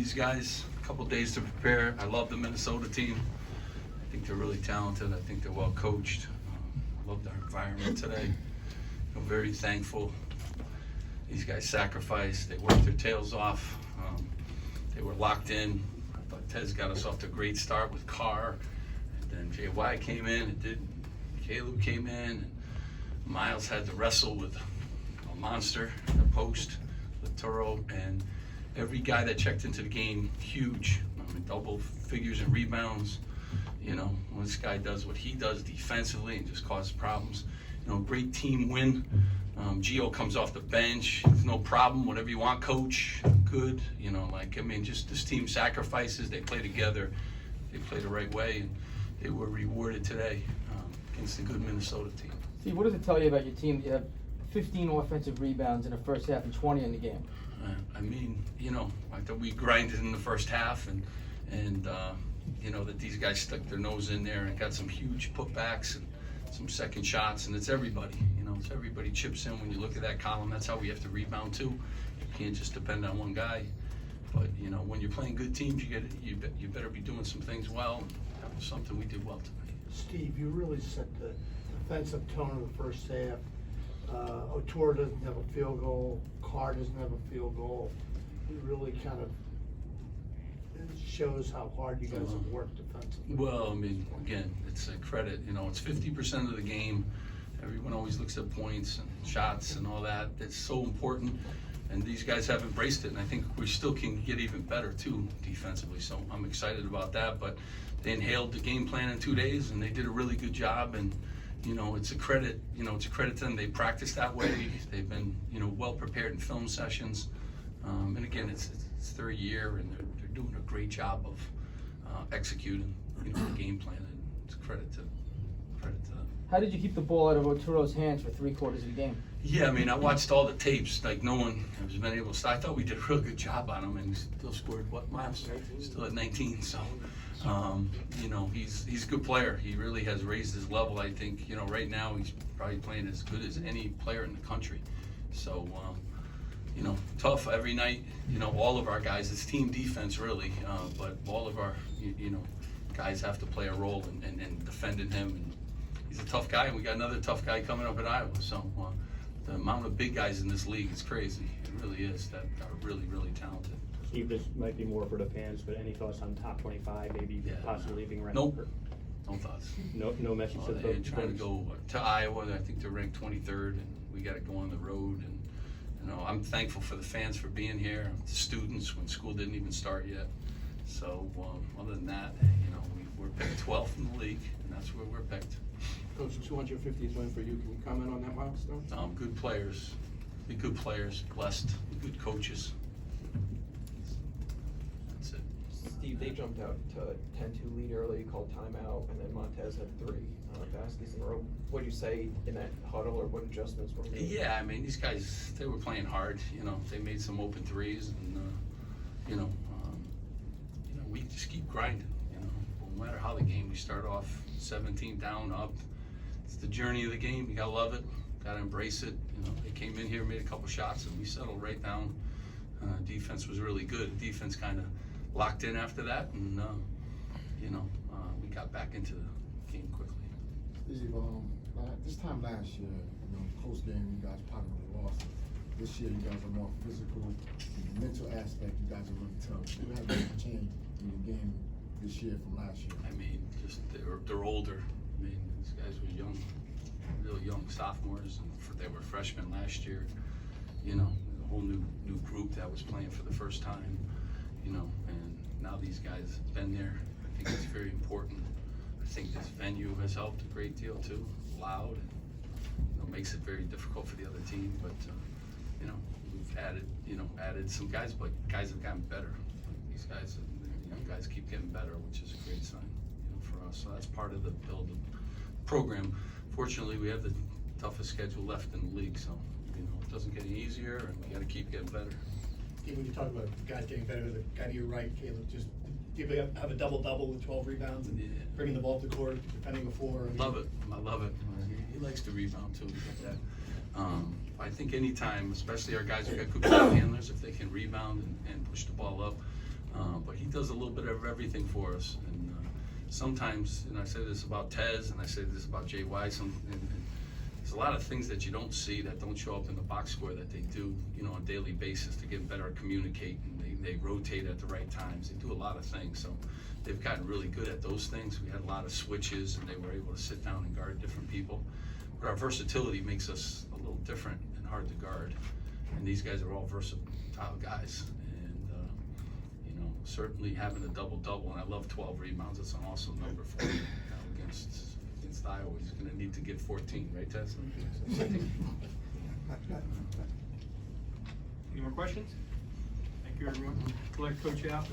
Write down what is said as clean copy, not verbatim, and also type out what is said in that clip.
these guys. A couple days to prepare. I love the Minnesota team. I think they're really talented. I think they're well coached. I love their environment today. I'm very thankful. These guys sacrificed. They worked their tails off. They were locked in. I thought Tez got us off to a great start with Carr. And then J.Y. came in and did. Caleb came in. And Miles had to wrestle with a monster in the post with Turo. And every guy that checked into the game, huge. I mean, double figures in rebounds. You know, when this guy does what he does defensively and just causes problems. You know, great team win. Gio comes off the bench, no problem, whatever you want, coach, good. You know, like, I mean, just this team sacrifices, they play together, they play the right way, and they were rewarded today against a good Minnesota team. Steve, what does it tell you about your team that you have 15 offensive rebounds in the first half and 20 in the game? I mean, you know, I thought we grinded in the first half, and you know, that these guys stuck their nose in there and got some huge putbacks and some second shots, and it's everybody. You know, it's everybody chips in when you look at that column. That's how we have to rebound too. You can't just depend on one guy. But you know, when you're playing good teams, you better be doing some things well. That was something we did well tonight. Steve, you really set the defensive tone of the first half. O'Toole doesn't have a field goal. Carr doesn't have a field goal. It really kind of shows how hard you guys have worked defensively. Well, I mean, again, it's a credit. You know, it's 50% of the game. Everyone always looks at points and shots and all that. It's so important, and these guys have embraced it. And I think we still can get even better too defensively. So I'm excited about that. But they inhaled the game plan in 2 days, and they did a really good job. And you know, it's a credit. You know, it's a credit to them. They practiced that way. They've been, you know, well prepared in film sessions. And again, it's their year, and they're doing a great job of executing, you know, the game plan, and it's credit to them. How did you keep the ball out of Oturo's hands for 3/4 of the game? Yeah, I mean, I watched all the tapes. Like, no one has been able to stop. I thought we did a real good job on him, and he still scored, what, Miles? Still at 19, so, you know, he's a good player. He really has raised his level, I think. You know, right now he's probably playing as good as any player in the country. So, you know, tough every night. You know, all of our guys, it's team defense really, but all of our, you know, guys have to play a role in defending him. And he's a tough guy, and we got another tough guy coming up at Iowa. So the amount of big guys in this league is crazy. It really is, that are really, really talented. Steve, this might be more for the fans, but any thoughts on top 25, maybe possibly leaving around? Nope. No thoughts. No message to the They're trying to go to Iowa. I think they're ranked 23rd, and we got to go on the road. And you know, I'm thankful for the fans for being here, the students when school didn't even start yet. So other than that, you know, we're picked 12th in the league, and that's where we're picked. Coach, 250th win for you. Can you comment on that milestone? Good players, blessed, good coaches. That's it. Steve, they jumped out to a 10-2 lead early, called timeout, and then Montez had 3 baskets in a row. What did you say in that huddle, or what adjustments were made? Yeah, I mean, these guys, they were playing hard. You know, they made some open threes, and you know, we just keep grinding. You know, no matter how the game, we start off 17 down, up. It's the journey of the game. You gotta love it. Gotta embrace it. You know, they came in here, made a couple shots, and we settled right down. Defense was really good. Defense kind of locked in after that, and you know, we got back into the game quickly. Steve, this time last year, you know, post game, you guys probably lost. This year, you guys are more physical. In the mental aspect, you guys are really tough. What has been changed in the game this year from last year? I mean, just they're older. I mean, these guys were young, real young sophomores, and they were freshmen last year. You know, a whole new group that was playing for the first time. You know, and now these guys have been there. I think it's very important. I think this venue has helped a great deal too. Loud, and, you know, makes it very difficult for the other team. But you know, we've added some guys, but guys have gotten better. These guys, the young guys, keep getting better, which is a great sign, you know, for us. So that's part of the build program. Fortunately, we have the toughest schedule left in the league, so you know, it doesn't get any easier, and we got to keep getting better. When you talk about guys getting better, the guy to your right, Caleb, just do you have a double-double with 12 rebounds and bringing the ball to the court, defending the floor? I love it. I love it. He likes to rebound too. That. I think anytime, especially our guys who got good ball handlers, if they can rebound and push the ball up, does a little bit of everything for us. And sometimes, and I say this about Tez, and I say this about JY, and there's a lot of things that you don't see that don't show up in the box score that they do, you know, on a daily basis to get better at communicating. They rotate at the right times. They do a lot of things. So they've gotten really good at those things. We had a lot of switches, and they were able to sit down and guard different people. But our versatility makes us a little different and hard to guard. And these guys are all versatile guys. And, you know, certainly having a double-double, and I love 12 rebounds. It's an awesome number for you against Iowa. He's going to need to get 14, right, Tess? Any more questions? Thank you, everyone. We'll let Coach out.